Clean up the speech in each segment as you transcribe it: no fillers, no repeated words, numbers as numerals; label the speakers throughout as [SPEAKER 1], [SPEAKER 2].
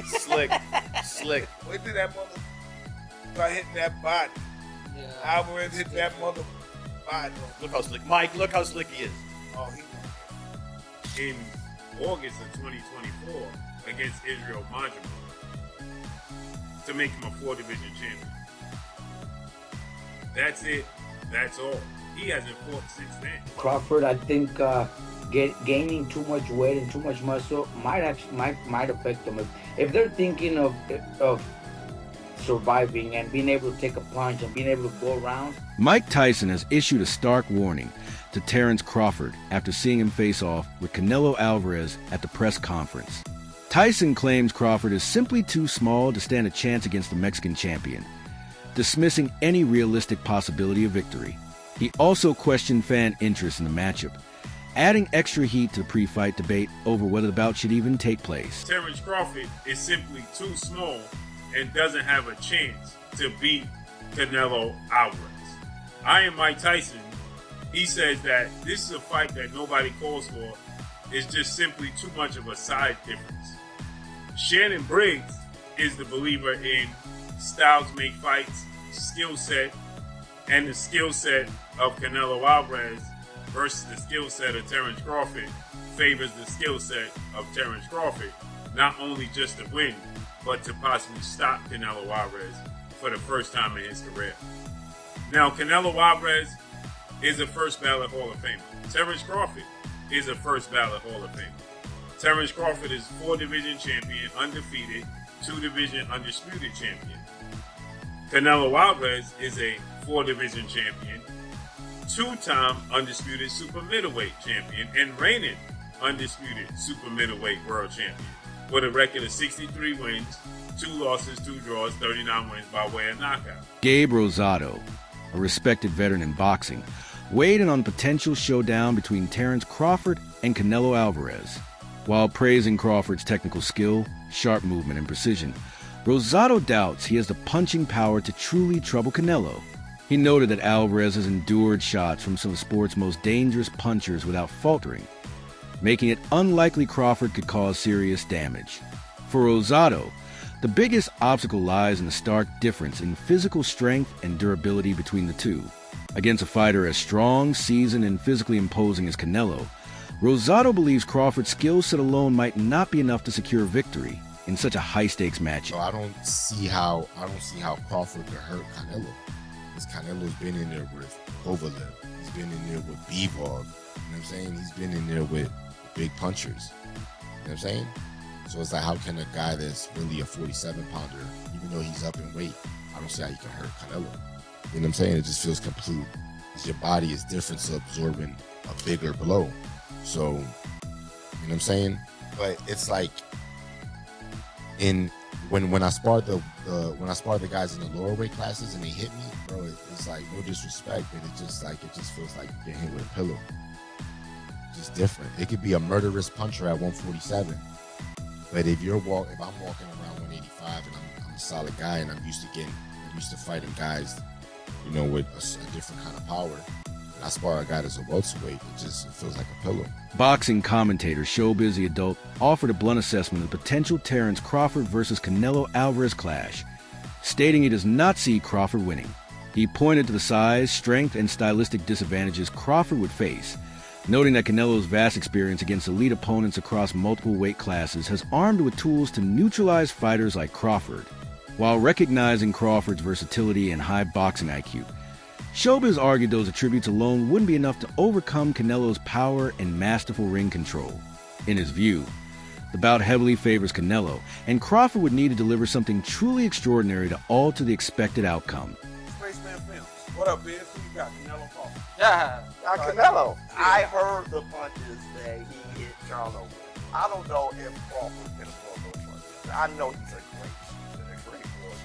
[SPEAKER 1] Slick.
[SPEAKER 2] When did that mother start hitting that body?
[SPEAKER 3] Yeah.
[SPEAKER 2] Alvarez hit that mother body.
[SPEAKER 1] Look how slick, Mike. Look how slick he is.
[SPEAKER 2] Oh, he
[SPEAKER 4] In August of 2024 against Israel Madrimov to make him a 4-division champion. That's it. That's all. He hasn't fought since then.
[SPEAKER 3] Crawford, I think, gaining too much weight and too much muscle might affect them. If they're thinking of surviving and being able to take a punch and being able to go around.
[SPEAKER 5] Mike Tyson has issued a stark warning to Terence Crawford after seeing him face off with Canelo Alvarez at the press conference. Tyson claims Crawford is simply too small to stand a chance against the Mexican champion, dismissing any realistic possibility of victory. He also questioned fan interest in the matchup, adding extra heat to the pre-fight debate over whether the bout should even take place.
[SPEAKER 4] Terence Crawford is simply too small and doesn't have a chance to beat Canelo Alvarez. I am Mike Tyson. He says that this is a fight that nobody calls for. It's just simply too much of a size difference. Shannon Briggs is the believer in styles make fights, skill set, and the skill set of Canelo Alvarez versus the skill set of Terence Crawford favors the skill set of Terence Crawford, not only just to win, but to possibly stop Canelo Alvarez for the first time in his career. Now, Canelo Alvarez is a first ballot Hall of Famer. Terence Crawford is a first ballot Hall of Famer. Terence Crawford is 4-division champion, undefeated, 2-division undisputed champion. Canelo Alvarez is a 4-division champion, 2-time undisputed super middleweight champion, and reigning undisputed super middleweight world champion, with a record of 63 wins, 2 losses, 2 draws, 39 wins by way of knockout.
[SPEAKER 5] Gabe Rosado, a respected veteran in boxing, weighed in on a potential showdown between Terence Crawford and Canelo Alvarez. While praising Crawford's technical skill, sharp movement, and precision, Rosado doubts he has the punching power to truly trouble Canelo. He noted that Alvarez has endured shots from some of sport's most dangerous punchers without faltering, making it unlikely Crawford could cause serious damage. For Rosado, the biggest obstacle lies in the stark difference in physical strength and durability between the two. Against a fighter as strong, seasoned, and physically imposing as Canelo, Rosado believes Crawford's skill set alone might not be enough to secure victory in such a high-stakes match.
[SPEAKER 6] So I don't see how Crawford could hurt Canelo. Because Canelo's been in there with Kovalev. He's been in there with Bivol. You know what I'm saying? He's been in there with big punchers. You know what I'm saying? So it's like, how can a guy that's really a 47-pounder, even though he's up in weight, I don't see how he can hurt Canelo. You know what I'm saying? It just feels complete. Because your body is different to absorbing a bigger blow. So, you know what I'm saying? But it's like, when I sparred the guys in the lower weight classes and they hit me, bro, it's like no disrespect, but it just feels like you're getting hit with a pillow. It's just different. It could be a murderous puncher at 147, but if I'm walking around 185 and I'm a solid guy and I'm used to fighting guys, you know, with a different kind of power. I spar a guy that's a welterweight, it feels like a pillow.
[SPEAKER 5] Boxing commentator Showbiz the Adult offered a blunt assessment of the potential Terence Crawford versus Canelo Alvarez clash, stating he does not see Crawford winning. He pointed to the size, strength, and stylistic disadvantages Crawford would face, noting that Canelo's vast experience against elite opponents across multiple weight classes has armed with tools to neutralize fighters like Crawford. While recognizing Crawford's versatility and high boxing IQ, Showbiz argued those attributes alone wouldn't be enough to overcome Canelo's power and masterful ring control. In his view, the bout heavily favors Canelo, and Crawford would need to deliver something truly extraordinary to alter the expected outcome.
[SPEAKER 2] Spaceman Films. What up, Biz? Who you got? Canelo Crawford.
[SPEAKER 1] Yeah.
[SPEAKER 7] Canelo. I heard the punches that he hit Charlo with. I don't know if Crawford can afford those punches. I know he's a great warrior.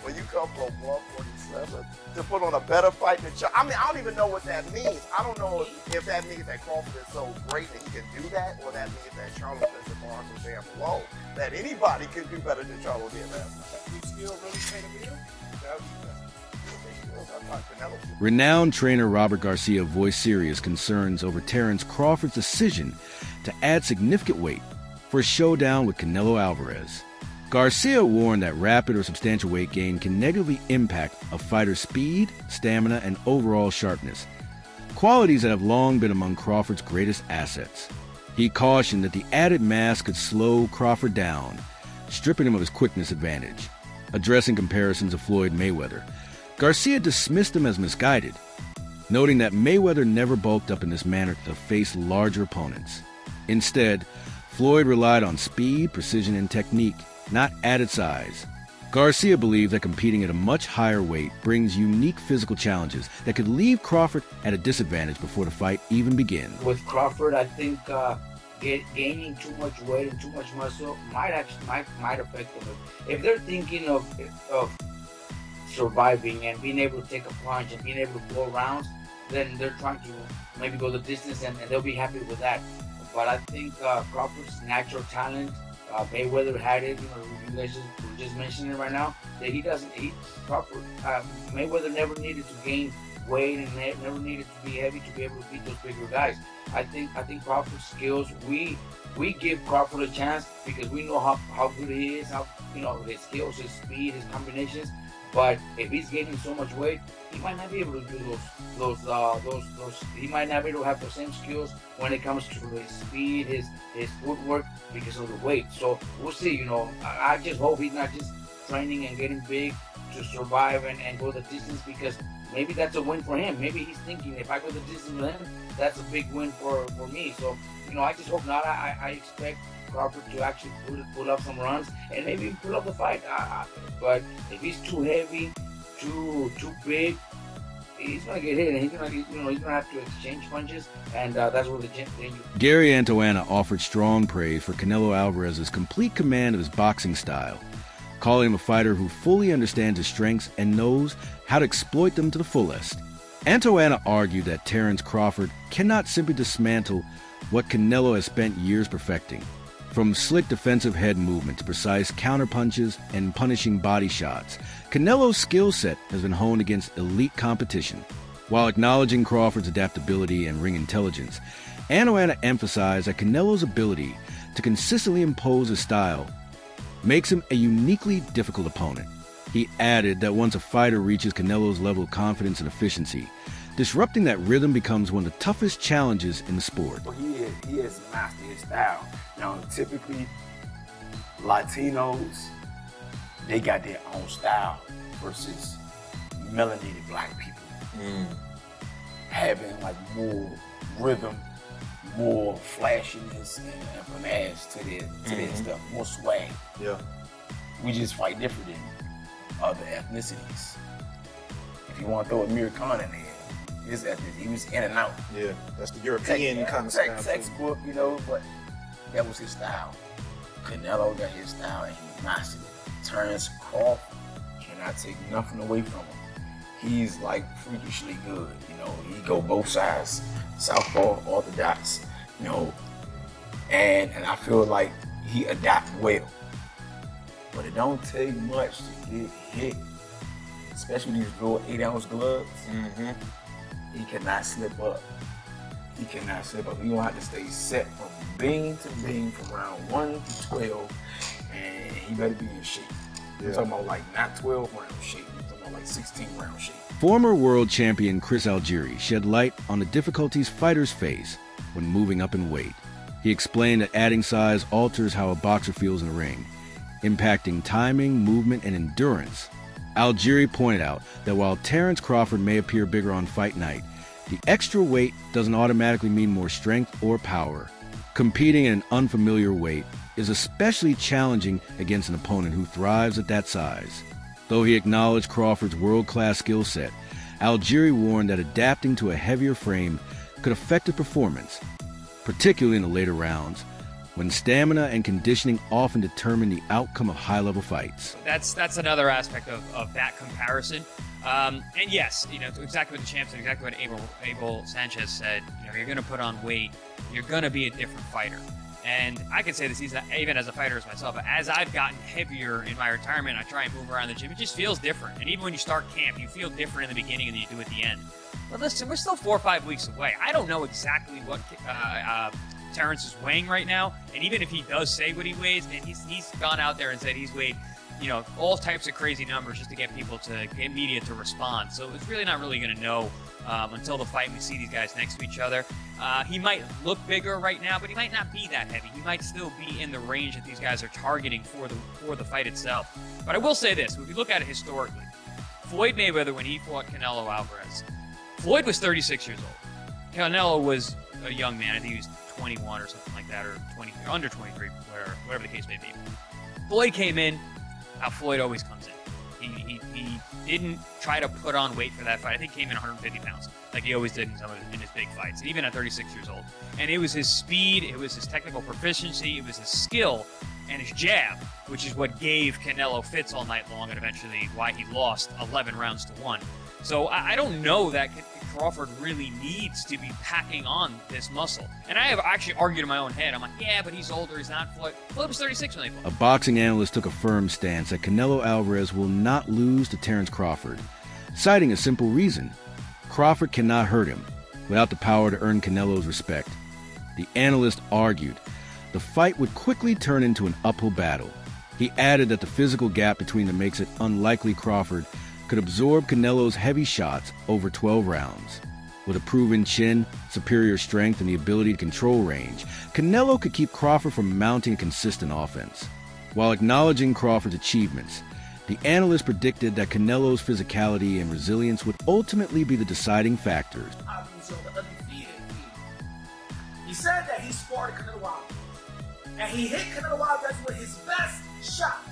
[SPEAKER 7] When you come from 147 to put on a better fight than Charlo, I mean, I don't even know what that means. I don't know if that means that Crawford is so great that he can do that, or that means that Charlo sets the bar so damn low that anybody can do better than Charlo did last night.
[SPEAKER 2] You still really pay the bill?
[SPEAKER 5] Renowned trainer Robert Garcia voiced serious concerns over Terence Crawford's decision to add significant weight for a showdown with Canelo Alvarez. Garcia warned that rapid or substantial weight gain can negatively impact a fighter's speed, stamina, and overall sharpness, qualities that have long been among Crawford's greatest assets. He cautioned that the added mass could slow Crawford down, stripping him of his quickness advantage. Addressing comparisons of Floyd Mayweather, Garcia dismissed them as misguided, noting that Mayweather never bulked up in this manner to face larger opponents. Instead, Floyd relied on speed, precision, and technique, not added size. Garcia believed that competing at a much higher weight brings unique physical challenges that could leave Crawford at a disadvantage before the fight even begins.
[SPEAKER 3] With Crawford, I think gaining too much weight and too much muscle might affect them. If they're thinking of surviving and being able to take a punch and being able to blow rounds, then they're trying to maybe go the distance and they'll be happy with that. But I think Crawford's natural talent, Mayweather had it. You guys were just mentioning it right now that Crawford, Mayweather never needed to gain weight and never needed to be heavy to be able to beat those bigger guys. I think Crawford's skills, we give Crawford a chance because we know how good he is, his skills, his speed, his combinations. But if he's gaining so much weight, he might not be able to do those. He might not be able to have the same skills when it comes to his speed, his footwork because of the weight. So we'll see. I just hope he's not just training and getting big to survive and go the distance, because maybe that's a win for him. Maybe he's thinking, if I go the distance with him, that's a big win for me. So I just hope not. I expect Crawford to actually pull up some runs and maybe pull up the fight. But if he's too heavy, too big, he's gonna get hit, and he's gonna have to exchange punches, and that's where the danger.
[SPEAKER 5] Gary Antoana offered strong praise for Canelo Alvarez's complete command of his boxing style, calling him a fighter who fully understands his strengths and knows how to exploit them to the fullest. Antoana argued that Terence Crawford cannot simply dismantle what Canelo has spent years perfecting. From slick defensive head movement to precise counterpunches and punishing body shots, Canelo's skill set has been honed against elite competition. While acknowledging Crawford's adaptability and ring intelligence, Antoana emphasized that Canelo's ability to consistently impose his style makes him a uniquely difficult opponent. He added that once a fighter reaches Canelo's level of confidence and efficiency, disrupting that rhythm becomes one of the toughest challenges in the sport.
[SPEAKER 2] Well, he has mastered his style. Typically, Latinos, they got their own style versus melanated black people. Having more rhythm, more flashiness and finesse to their stuff, more swag.
[SPEAKER 1] Yeah.
[SPEAKER 2] We just fight different than other ethnicities. If you want to throw Amir Khan in there, his ethnicity, he was in and out.
[SPEAKER 1] Yeah, that's the European kind of style.
[SPEAKER 2] Textbook, but that was his style. Canelo got his style and he mastered it. Terence Crawford cannot take nothing away from him. He's freakishly good. He go both sides, southpaw, orthodox. And I feel like he adapt well. But it don't take much to get hit, especially these little 8-ounce gloves. He cannot slip up. He gonna have to stay set from bing to bing from round 1 to 12, and he better be in shape. We're talking about not 12 round shape. We're talking about 16 round shape.
[SPEAKER 5] Former world champion Chris Algieri shed light on the difficulties fighters face when moving up in weight. He explained that adding size alters how a boxer feels in the ring, impacting timing, movement, and endurance. Algieri pointed out that while Terence Crawford may appear bigger on fight night, the extra weight doesn't automatically mean more strength or power. Competing in an unfamiliar weight is especially challenging against an opponent who thrives at that size. Though he acknowledged Crawford's world-class skill set, Algieri warned that adapting to a heavier frame could affect his performance, particularly in the later rounds, when stamina and conditioning often determine the outcome of high-level fights.
[SPEAKER 8] That's another aspect of that comparison. And yes, exactly what the champ said, exactly what Abel Sanchez said. You're going to put on weight, you're going to be a different fighter. And I can say this even as a fighter as myself, but as I've gotten heavier in my retirement, I try and move around the gym, it just feels different. And even when you start camp, you feel different in the beginning than you do at the end. But listen, we're still 4 or 5 weeks away. I don't know exactly what Terence is weighing right now. And even if he does say what he weighs, and he's gone out there and said he's weighed, all types of crazy numbers just to get media to respond. So it's really not really going to know until the fight. We see these guys next to each other. He might look bigger right now, but he might not be that heavy. He might still be in the range that these guys are targeting for the fight itself. But I will say this: if we look at it historically, Floyd Mayweather, when he fought Canelo Alvarez, Floyd was 36 years old. Canelo was a young man. I think he was 21 or something like that, or 20, under 23, whatever the case may be. Floyd came in how Floyd always comes in. He didn't try to put on weight for that fight. I think he came in 150 pounds, like he always did in his big fights, even at 36 years old. And it was his speed, it was his technical proficiency, it was his skill, and his jab, which is what gave Canelo fits all night long, and eventually why he lost 11 rounds to 1. So I don't know that Crawford really needs to be packing on this muscle. And I have actually argued in my own head. I'm like, yeah, but he's older. He's not Floyd. Floyd was 36 when they fought.
[SPEAKER 5] A boxing analyst took a firm stance that Canelo Alvarez will not lose to Terence Crawford, citing a simple reason. Crawford cannot hurt him without the power to earn Canelo's respect. The analyst argued the fight would quickly turn into an uphill battle. He added that the physical gap between them makes it unlikely Crawford could absorb Canelo's heavy shots over 12 rounds. With a proven chin, superior strength, and the ability to control range, Canelo could keep Crawford from mounting a consistent offense. While acknowledging Crawford's achievements, the analyst predicted that Canelo's physicality and resilience would ultimately be the deciding factors.
[SPEAKER 9] He said that he sparred Canelo Alvarez, and he hit Canelo Alvarez with his best shot.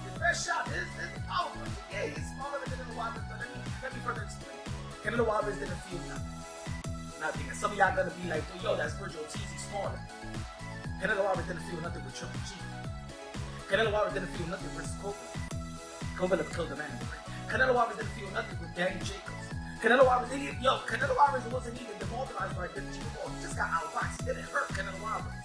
[SPEAKER 9] His best shot is power punch. Yeah, he's smaller than Canelo Alvarez, but let me further explain. Canelo Alvarez didn't feel nothing. And some of y'all gonna be like, yo, that's Virgil Ortiz, he's smaller. Canelo Alvarez didn't feel nothing with Triple G. Canelo Alvarez didn't feel nothing versus Crawford. Kovalev killed the man in the ring. Canelo Alvarez didn't feel nothing with Danny Jacobs. Canelo Alvarez wasn't even demobilized by Danny Jacobs. He just got outboxed. It didn't hurt Canelo Alvarez.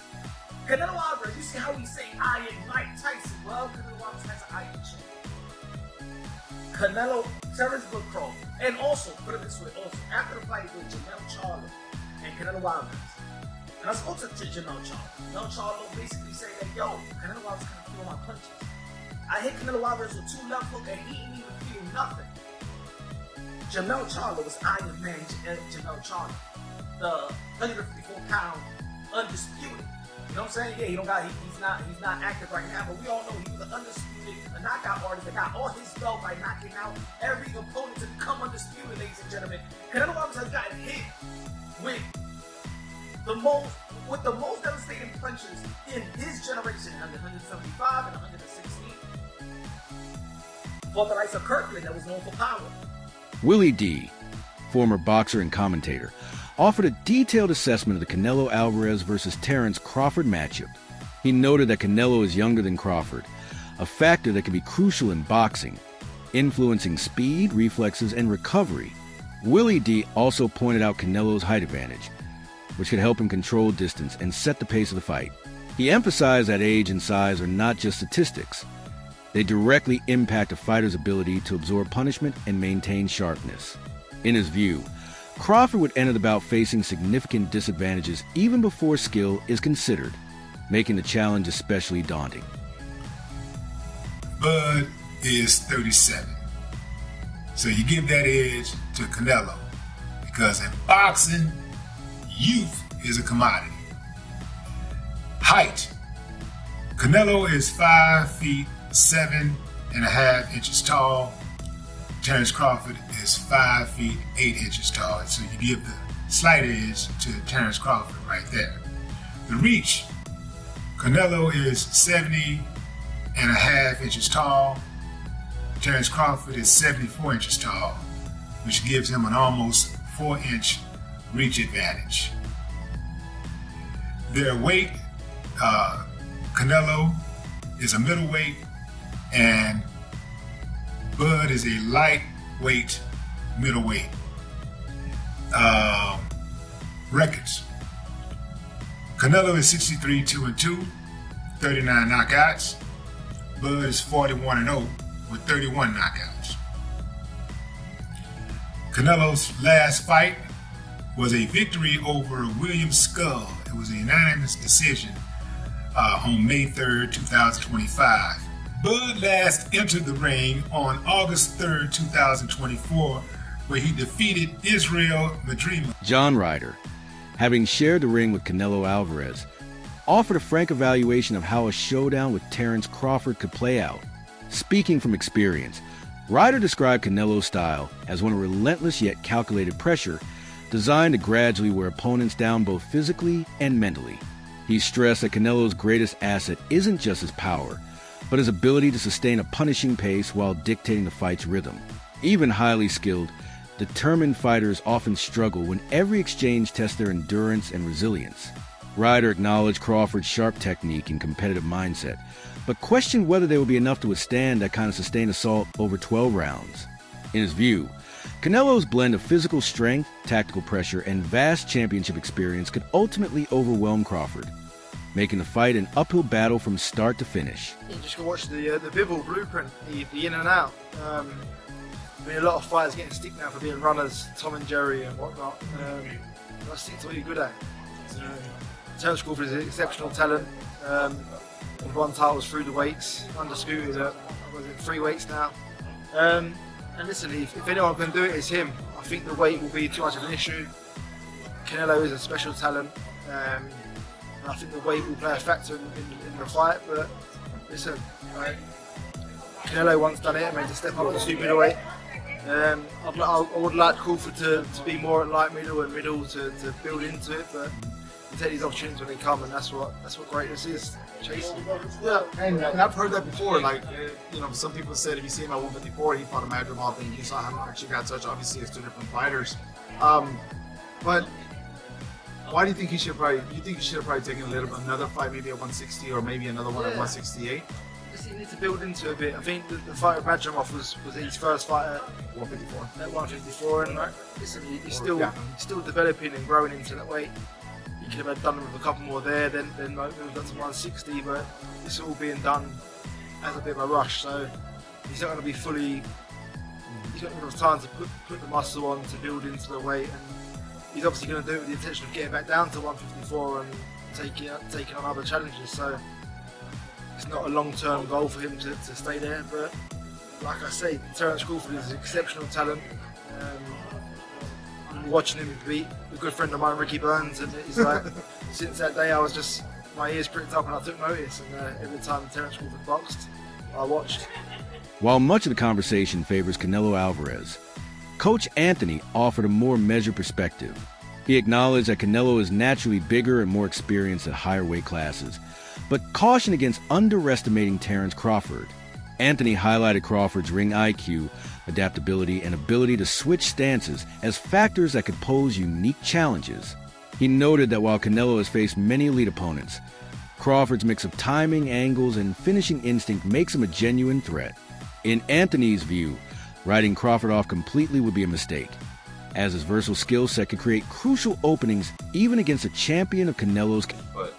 [SPEAKER 9] Canelo Alvarez, you see how he's saying I am Mike Tyson. Well, Canelo Alvarez has an iron chin. Terence Crawford, and also, put it this way, after the fight with Janelle Charlo and Canelo Alvarez, and I spoke to Janelle Charlo. Janelle Charlo basically said that, yo, Canelo Alvarez couldn't feel my punches. I hit Canelo Alvarez with 2 left hook and he didn't even feel nothing. Janelle Charlo was Iron Man Janelle Charlo, the 154-pound undisputed. You know what I'm saying? Yeah, he's not active right now, but we all know he was an undisputed, a knockout artist that got all his belt by knocking out every opponent to become undisputed, ladies and gentlemen. Canelo Alvarez has gotten hit with the most devastating punches in his generation, 175 and 116. For the likes of Kirkland, that was known for power.
[SPEAKER 5] Willie D., former boxer and commentator, offered a detailed assessment of the Canelo Alvarez versus Terence Crawford matchup. He noted that Canelo is younger than Crawford, a factor that can be crucial in boxing, influencing speed, reflexes, and recovery. Willie D. also pointed out Canelo's height advantage, which could help him control distance and set the pace of the fight. He emphasized that age and size are not just statistics. They directly impact a fighter's ability to absorb punishment and maintain sharpness. In his view, Crawford would enter the bout facing significant disadvantages even before skill is considered, making the challenge especially daunting.
[SPEAKER 10] Bud is 37. So you give that edge to Canelo because in boxing, youth is a commodity. Height. Canelo is 5 feet 7.5 tall. Terence Crawford is 5 feet 8 inches tall. So you give the slight edge to Terence Crawford right there. The reach. Canelo is 70.5 inches tall. Terence Crawford is 74 inches tall, which gives him an almost 4-inch reach advantage. Their weight, Canelo is a middleweight and Bud is a lightweight middleweight. Records. Canelo is 63 2-2, 39 knockouts. Bud is 41-0 with 31 knockouts. Canelo's last fight was a victory over William Skull It was a unanimous decision on May 3rd, 2025. Bud last entered the ring on August 3rd, 2024, where he defeated Israel Madrima.
[SPEAKER 5] John Ryder, having shared the ring with Canelo Alvarez, offered a frank evaluation of how a showdown with Terence Crawford could play out. Speaking from experience, Ryder described Canelo's style as one of relentless yet calculated pressure designed to gradually wear opponents down both physically and mentally. He stressed that Canelo's greatest asset isn't just his power, but his ability to sustain a punishing pace while dictating the fight's rhythm. Even highly skilled, determined fighters often struggle when every exchange tests their endurance and resilience. Ryder acknowledged Crawford's sharp technique and competitive mindset, but questioned whether they would be enough to withstand that kind of sustained assault over 12 rounds. In his view, Canelo's blend of physical strength, tactical pressure, and vast championship experience could ultimately overwhelm Crawford, making the fight an uphill battle from start to finish.
[SPEAKER 9] You just go watch the Bivol blueprint, the in and out. I mean, a lot of fighters getting stick now for being runners, Tom and Jerry and whatnot. Let's stick to what you're good at. Terence Crawford is an exceptional talent. He's won titles through the weights, undisputed at 3 weights now. And listen, if anyone can do it, it's him. I think the weight will be too much of an issue. Canelo is a special talent. And I think the weight will play a factor in the fight, but listen, Canelo once done it and made a step up to super middleweight. I would like Crawford to be more at light middle and middle to build into it, but you take these opportunities when they come, and that's what greatness is, chasing.
[SPEAKER 1] Yeah, and I've heard that before. Like, some people said if you see him at 154, he fought a Madrimov, and you saw him actually got touched. Obviously, it's 2 different fighters. But why do you think he should probably? You think he should have probably taken another fight, maybe at 160, or maybe another one at 168?
[SPEAKER 9] He needs to build into it a bit. I think the fight with Madrimov was his first fight at
[SPEAKER 1] 154.
[SPEAKER 9] At 154, and listen, he's still developing and growing into that weight. He could have done with a couple more there, then moved on to 160, but it's all being done as a bit of a rush. So he's not going to be fully. He's not going to have time to put the muscle on to build into the weight, and he's obviously going to do it with the intention of getting back down to 154 and taking on other challenges. So it's not a long-term goal for him to stay there, but like I say, Terence Crawford is an exceptional talent. Watching him beat a good friend of mine, Ricky Burns, and it's like since that day my ears pricked up and I took notice, and every time Terence Crawford boxed, I watched.
[SPEAKER 5] While much of the conversation favors Canelo Alvarez, Coach Anthony offered a more measured perspective. He acknowledged that Canelo is naturally bigger and more experienced at higher weight classes, but cautioned against underestimating Terence Crawford. Anthony highlighted Crawford's ring IQ, adaptability, and ability to switch stances as factors that could pose unique challenges. He noted that while Canelo has faced many elite opponents, Crawford's mix of timing, angles, and finishing instinct makes him a genuine threat. In Anthony's view, writing Crawford off completely would be a mistake, as his versatile skill set could create crucial openings even against a champion of Canelo's.
[SPEAKER 2] But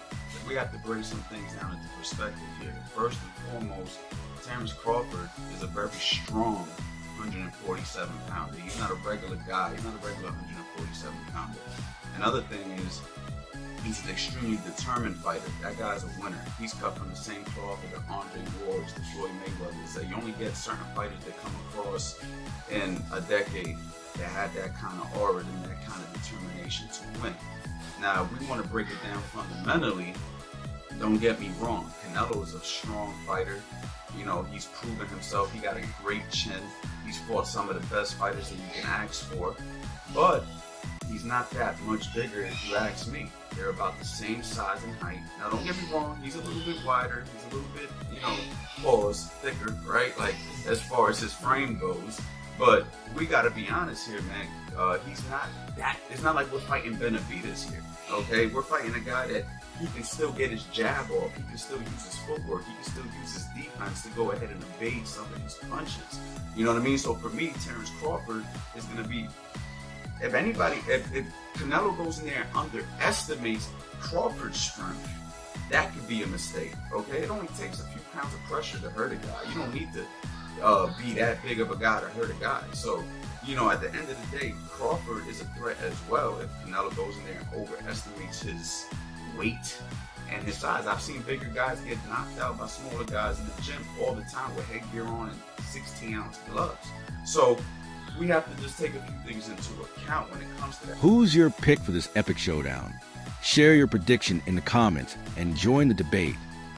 [SPEAKER 2] we have to break some things down into perspective here. First and foremost, Terence Crawford is a very strong 147 pounder. He's not a regular guy. He's not a regular 147 pounder. Another thing is, he's an extremely determined fighter. That guy's a winner. He's cut from the same cloth as the Andre Wars, the Floyd Mayweathers. That you only get certain fighters that come across in a decade that had that kind of aura and that kind of determination to win. Now, if we want to break it down fundamentally, don't get me wrong. Canelo is a strong fighter. He's proven himself. He got a great chin. He's fought some of the best fighters that you can ask for. But he's not that much bigger if you ask me. They're about the same size and height. Now, don't get me wrong. He's a little bit wider. He's a little bit, thicker, right? Like, as far as his frame goes. But we got to be honest here, man. He's not that. It's not like we're fighting Benavidez here, okay? We're fighting a guy that he can still get his jab off. He can still use his footwork. He can still use his defense to go ahead and evade some of his punches. You know what I mean? So for me, Terence Crawford is going to be, if Canelo goes in there and underestimates Crawford's strength, that could be a mistake, okay? It only takes a few pounds of pressure to hurt a guy. You don't need to be that big of a guy to hurt a guy. So, at the end of the day, Crawford is a threat as well if Canelo goes in there and overestimates his weight and his size. I've seen bigger guys get knocked out by smaller guys in the gym all the time with headgear on and 16-ounce gloves. So we have to just take a few things into account when it comes to that.
[SPEAKER 5] Who's your pick for this epic showdown? Share your prediction in the comments and join the debate